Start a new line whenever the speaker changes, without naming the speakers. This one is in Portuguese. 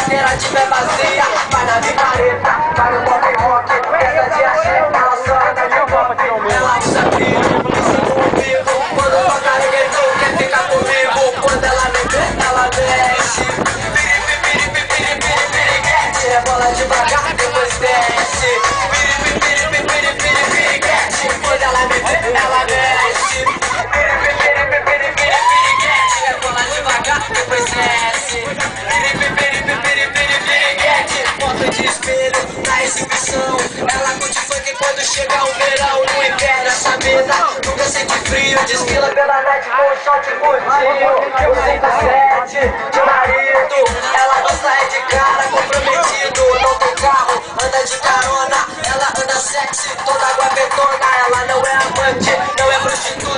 churrasqueira tiver vazia, vai na micareta, vai no pop rock, essa de axé, ela só anda de pop. Ela usa brilho, isso no umbigo, quando toca reggaeton quer ficar comigo. Quando ela me vê, ela mexe, piripi, piripi, piripi, piriguete, rebola devagar, depois desce, piripi, piripi, piripi, piriguete. Quando ela me vê, ela mexe, piripi, piripi, piripi, piriguete, rebola devagar, depois desce, piripi, piripi, piripi, piriguete. Foto de espelho na exibição, ela curte funk quando chega o verão. No inverno essa mina nunca sente frio, desfila pela net com um shot curtinho, 107 de marido. Ela gosta é de cara comprometido, não tem carro, anda de carona, ela anda sexy, toda guapetona. Ela não é amante, não é prostituta,